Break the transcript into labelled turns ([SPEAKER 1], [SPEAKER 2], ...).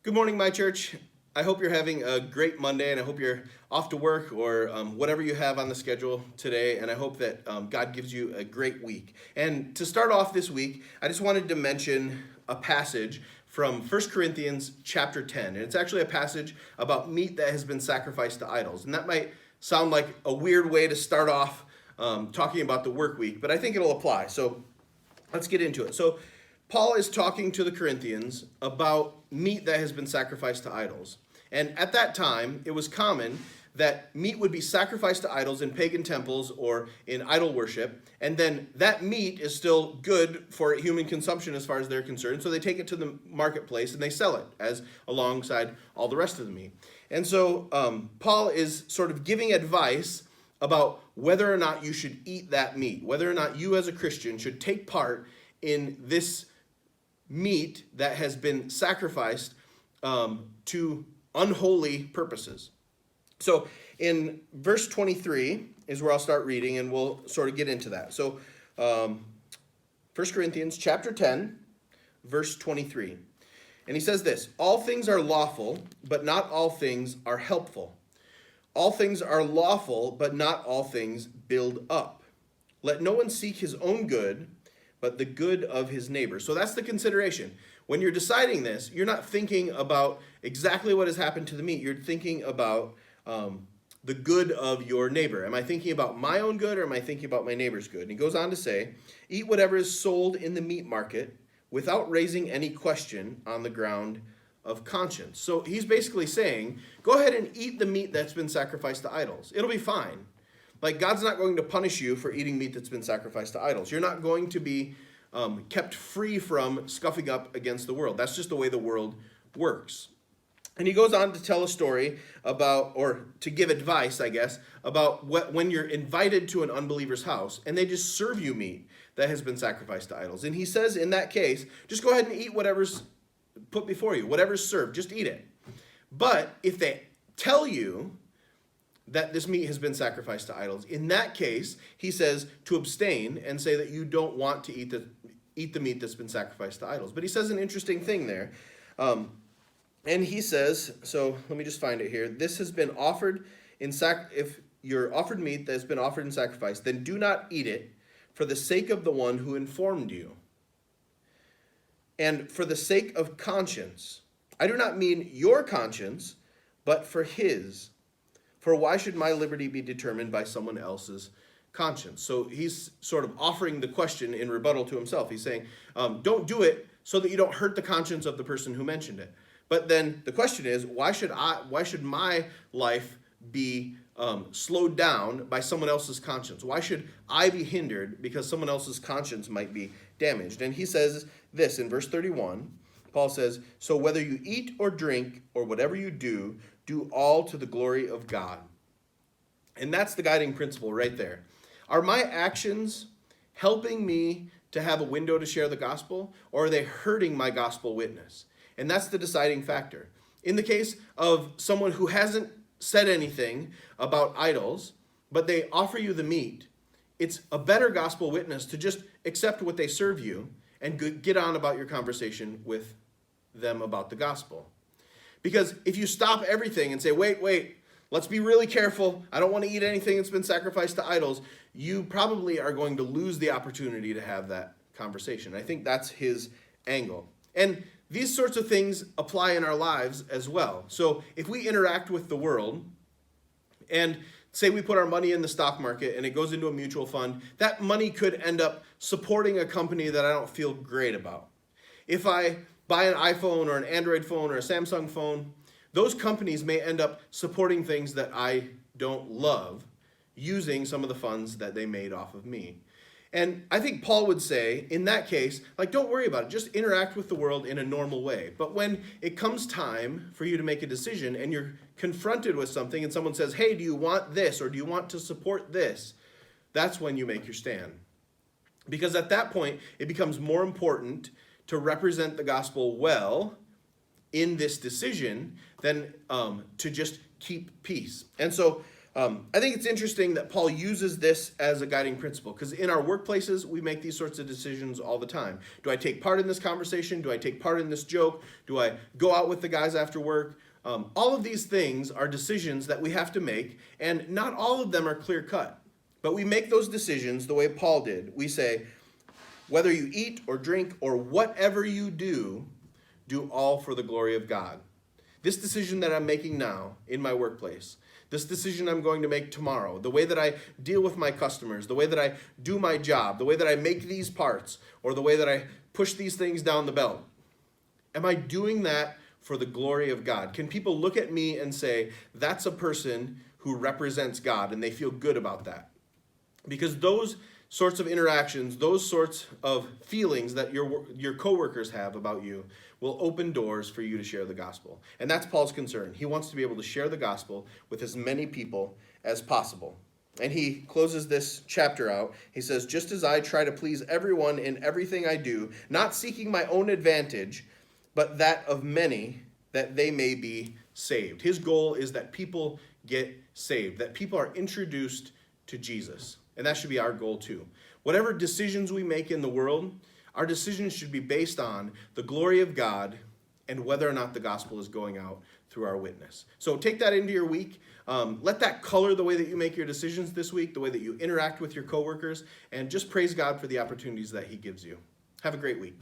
[SPEAKER 1] Good morning, my church. I hope you're having a great Monday, and I hope you're off to work or whatever you have on the schedule today. And I hope that God gives you a great week. And to start off this week, I just wanted to mention a passage from 1 Corinthians chapter 10. And it's actually a passage about meat that has been sacrificed to idols. And that might sound like a weird way to start off talking about the work week, but I think it'll apply. So let's get into it. So Paul is talking to the Corinthians about meat that has been sacrificed to idols. And at that time, it was common that meat would be sacrificed to idols in pagan temples or in idol worship. And then that meat is still good for human consumption as far as they're concerned. So they take it to the marketplace and they sell it as alongside all the rest of the meat. And so Paul is sort of giving advice about whether or not you should eat that meat, whether or not you as a Christian should take part in this meat that has been sacrificed to unholy purposes. So in verse 23 is where I'll start reading, and we'll sort of get into that. So 1 Corinthians chapter 10, verse 23. And he says this: all things are lawful, but not all things are helpful. All things are lawful, but not all things build up. Let no one seek his own good, but the good of his neighbor. So that's the consideration. When you're deciding this, you're not thinking about exactly what has happened to the meat. You're thinking about the good of your neighbor. Am I thinking about my own good, or am I thinking about my neighbor's good? And he goes on to say, eat whatever is sold in the meat market without raising any question on the ground of conscience. So he's basically saying, go ahead and eat the meat that's been sacrificed to idols. It'll be fine. Like, God's not going to punish you for eating meat that's been sacrificed to idols. You're not going to be kept free from scuffing up against the world. That's just the way the world works. And he goes on to tell a story about, or to give advice, I guess, about when you're invited to an unbeliever's house and they just serve you meat that has been sacrificed to idols. And he says in that case, just go ahead and eat whatever's put before you, whatever's served, just eat it. But if they tell you that this meat has been sacrificed to idols, in that case, he says to abstain and say that you don't want to eat the meat that's been sacrificed to idols. But he says an interesting thing there. And he says, so let me just find it here. This has been offered if you're offered meat that has been offered in sacrifice, then do not eat it for the sake of the one who informed you, and for the sake of conscience. I do not mean your conscience, but for his. For why should my liberty be determined by someone else's conscience? So he's sort of offering the question in rebuttal to himself. He's saying, don't do it so that you don't hurt the conscience of the person who mentioned it. But then the question is, why should my life be slowed down by someone else's conscience? Why should I be hindered because someone else's conscience might be damaged? And he says this in verse 31. Paul says, so whether you eat or drink or whatever you do all to the glory of God. And that's the guiding principle right there. Are my actions helping me to have a window to share the gospel, or are they hurting my gospel witness? And that's the deciding factor. In the case of someone who hasn't said anything about idols, but they offer you the meat, it's a better gospel witness to just accept what they serve you and get on about your conversation with them about the gospel. Because if you stop everything and say, wait, let's be really careful, I don't want to eat anything that's been sacrificed to idols, you probably are going to lose the opportunity to have that conversation. I think that's his angle. And these sorts of things apply in our lives as well. So if we interact with the world and say we put our money in the stock market and it goes into a mutual fund, that money could end up supporting a company that I don't feel great about. If I buy an iPhone or an Android phone or a Samsung phone, those companies may end up supporting things that I don't love using some of the funds that they made off of me. And I think Paul would say, in that case, don't worry about it. Just interact with the world in a normal way. But when it comes time for you to make a decision and you're confronted with something and someone says, hey, do you want this or do you want to support this? That's when you make your stand. Because at that point, it becomes more important to represent the gospel well in this decision than to just keep peace. And so I think it's interesting that Paul uses this as a guiding principle because in our workplaces, we make these sorts of decisions all the time. Do I take part in this conversation? Do I take part in this joke? Do I go out with the guys after work? All of these things are decisions that we have to make, and not all of them are clear cut. But we make those decisions the way Paul did. We say, whether you eat or drink or whatever you do all for the glory of God. This decision that I'm making now in my workplace, this decision I'm going to make tomorrow, the way that I deal with my customers, the way that I do my job, the way that I make these parts, or the way that I push these things down the belt. Am I doing that for the glory of God? Can people look at me and say, that's a person who represents God, and they feel good about that? Because those sorts of interactions, those sorts of feelings that your coworkers have about you will open doors for you to share the gospel. And that's Paul's concern. He wants to be able to share the gospel with as many people as possible. And he closes this chapter out. He says, just as I try to please everyone in everything I do, not seeking my own advantage, but that of many, that they may be saved. His goal is that people get saved, that people are introduced to Jesus. And that should be our goal too. Whatever decisions we make in the world, our decisions should be based on the glory of God and whether or not the gospel is going out through our witness. So take that into your week. Let that color the way that you make your decisions this week, the way that you interact with your coworkers, and just praise God for the opportunities that he gives you. Have a great week.